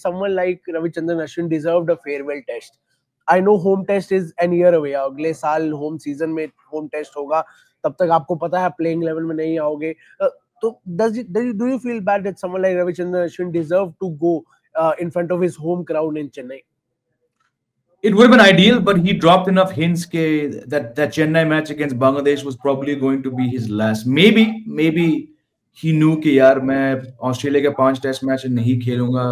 someone like Ravichandran Ashwin deserved a farewell test. I know home test is an year away. अगले साल home season में home test होगा, तब तक आपको पता है playing level में नहीं आओगे. तो do you feel bad that someone like Ravichandran Ashwin deserved to go in front of his home crowd in Chennai? It would have been ideal, but he dropped enough hints that Chennai match against Bangladesh was probably going to be his last. Maybe he knew कि यार मैं Australia के 5 test match नहीं खेलूंगा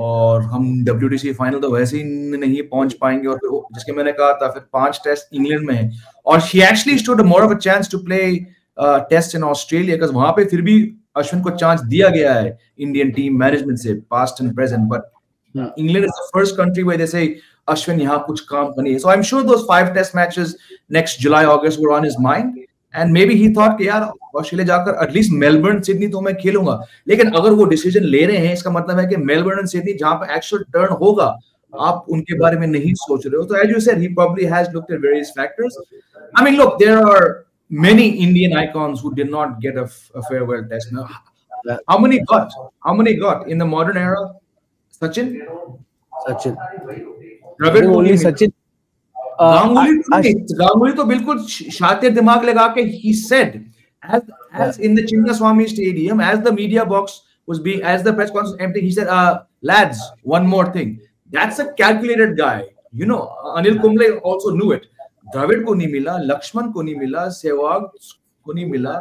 और हम WTC final तो वैसे ही नहीं पहुंच पाएंगे, और जिसके मैंने कहा था फिर 5 टेस्ट इंग्लैंड में है, और she actually stood more of a chance to play test in Australia, because वहां पे फिर भी अश्विन को चांस दिया गया है इंडियन टीम मैनेजमेंट से, past and present, but England is the first country where they say Ashwin यहाँ कुछ काम करनी है. So I'm sure those 5 test matches next July, August were on his mind, and maybe he thought कि यार Australia जाकर at least Melbourne Sydney तो मैं खेलूंगा. लेकिन अगर वो डिसीजन ले रहे हैं, इसका मतलब है कि मेलबर्न और सिडनी जहां पे एक्चुअल टर्न होगा, आप उनके बारे में नहीं सोच रहे हो. तो as you said, he probably has looked at various factors. I mean, look, there are many Indian icons who did not get a farewell test. Now, how many got in the modern era? Sachin. Only Sachin. Ganguly तो बिल्कुल शातिर दिमाग लगा के he said as in the Chinnaswamy Stadium, as the media box was being, as the press conference empty, he said, lads, one more thing. That's a calculated guy. You know, Anil Kumble also knew it. Dravid को नहीं मिला, लक्ष्मण को नहीं मिला, सहवाग को नहीं मिला,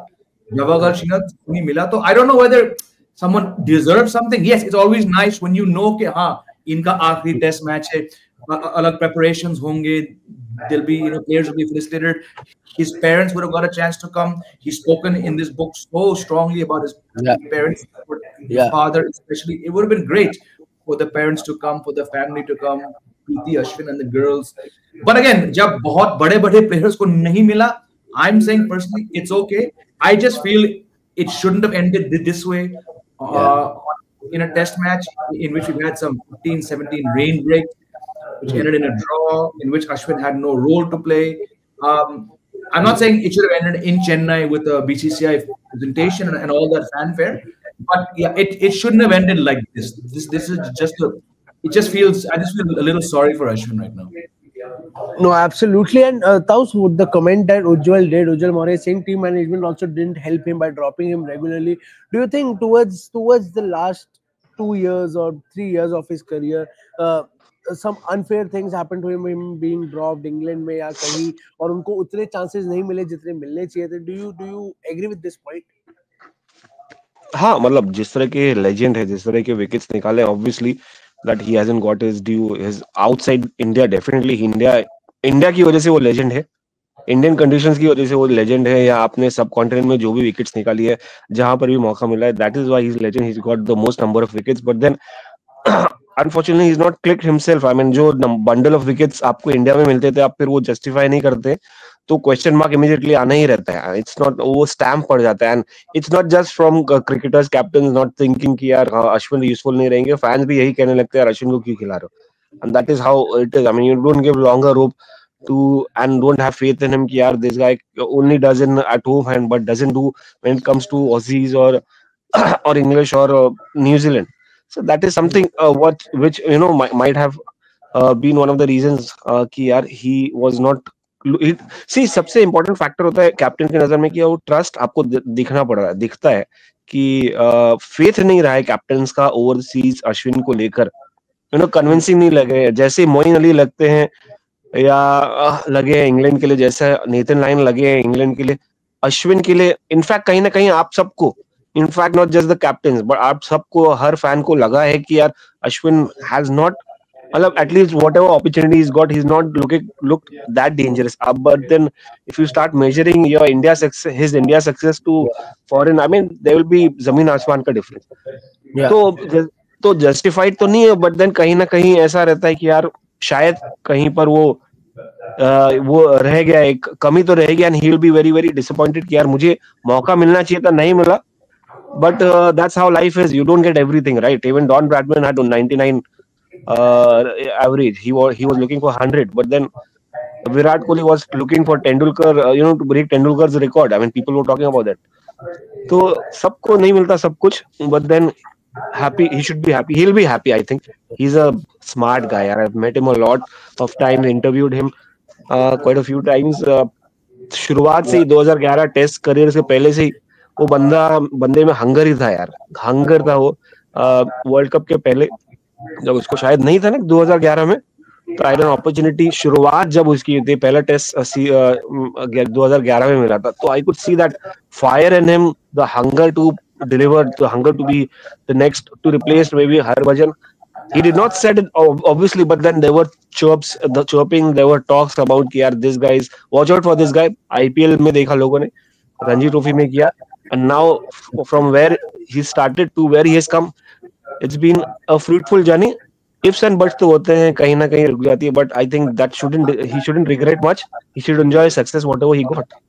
जवाहर श्रीनाथ को नहीं मिला. तो I don't know whether someone deserves something. Yes, it's always nice when you know कि हाँ इनका आखिरी टेस्ट मैच है, अलग preparations होंगे, there'll be, you know, players will be felicitated. His parents would have got a chance to come. He's spoken in this book so strongly about his parents, his father especially. It would have been great for the parents to come, for the family to come, Preeti, Ashwin and the girls. But again, जब बहुत बड़े players को नहीं मिला, I'm saying personally it's okay. I just feel it shouldn't have ended this way. In a test match in which we've had some 15-17 rain breaks, which ended in a draw, in which Ashwin had no role to play. I'm not saying it should have ended in Chennai with a BCCI presentation and all that fanfare, but yeah, it shouldn't have ended like this. This is just I just feel a little sorry for Ashwin right now. No, absolutely. And Taus, the comment that Ujjwal Moray saying team management also didn't help him by dropping him regularly. Do you think towards the last 2 years or 3 years of his career, some unfair things happened to him being dropped England में या कहीं, और उनको उतने chances नहीं मिले जितने मिलने चाहिए थे? Do you agree with this point? हाँ, मतलब जिस तरह के legend है, जिस तरह के wickets निकाले, obviously that he hasn't got his due. His outside India, definitely India की वजह से वो legend है, इंडियन कंडीशंस की वजह से वो लेजेंड है, या आपने सब कॉन्टिनेंट में जो भी विकेट्स निकाली है, जहां पर भी मौका मिला है, that is why he is legend. He has got the most number of wickets, but then unfortunately he is not clicked himself. I mean, जो बंडल ऑफ विकेट्स आपको इंडिया में मिलते थे, आप फिर वो जस्टिफाई नहीं करते, तो क्वेश्चन मार्क इमीडिएटली आना ही रहता है. इट्स नॉट, वो स्टैम्प पड़ जाता है. And it's not just from cricketers, captain not thinking कि यार अश्विन यूजफुल नहीं रहेंगे, फैंस भी यही कहने लगते हैं, अश्विन को क्यों खिला रहे हो. And that is how it is. I mean, you don't give longer rope to and don't have faith in him ki yaar this guy only does in at home and but doesn't do when it comes to Aussies or English or New Zealand. So that is something which you know might have been one of the reasons ki yaar he was not. See, सबसे important factor होता है captain की नजर में कि वो trust आपको दिखता है कि फेथ नहीं रहा है कैप्टन का ओवरसीज अश्विन को लेकर, यू नो, कन्विंसिंग नहीं लगे. जैसे मोइन अली लगते हैं या लगे हैं इंग्लैंड के लिए, जैसा नेथन लाइन लगे हैं इंग्लैंड के लिए, अश्विन के लिए इनफैक्ट कहीं ना कहीं आप सबको, in fact not just the captain but आप सबको, हर फैन को लगा है कि यार अश्विन हैज नॉट, मतलब at least whatever opportunity is got, he is not look that dangerous. But then if you start measuring your India success, his India success to foreign, I mean there will be जमीन आसमान का difference. तो justified तो नहीं है, but then कहीं ना कहीं ऐसा रहता है कि यार शायद कहीं पर वो रह गया, एक कमी तो रह गया. And he will be very very disappointed कि यार मुझे मौका मिलना चाहिए था, नहीं मिला. But that's how life is, you don't get everything right. Even Don Bradman had 99 average. He was looking for 100, but then Virat Kohli was looking for Tendulkar, you know, to break Tendulkar's record. I mean, people were talking about that. तो सबको नहीं मिलता सब कुछ, but then happy. He should be happy. He'll be happy. I think he's a smart guy. I've met him a lot of times. Interviewed him quite a few times. शुरुआत से ही 2011 test career से पहले से ही वो बंदे में hunger ही था यार. हंगर था वो वर्ल्ड कप के पहले, जब उसको शायद नहीं था ना 2011 में, तो आई एन अपॉर्चुनिटी. शुरुआत जब उसकी थी, पहला टेस्ट 2011 में मिला था, तो I could see that fire in him, the hunger to deliver, the hunger to be the next to replace maybe Harbhajan. He did not said it obviously, but then there were chirping, there were talks about कि यार this guy is, watch out for this guy. IPL में देखा लोगों ने, Ranji trophy में किया, and now from where he started to where he has come, it's been a fruitful journey. Ifs and buts तो होते हैं, कहीं ना कहीं रुक जाती है, but I think that he shouldn't regret much. He should enjoy success whatever he got.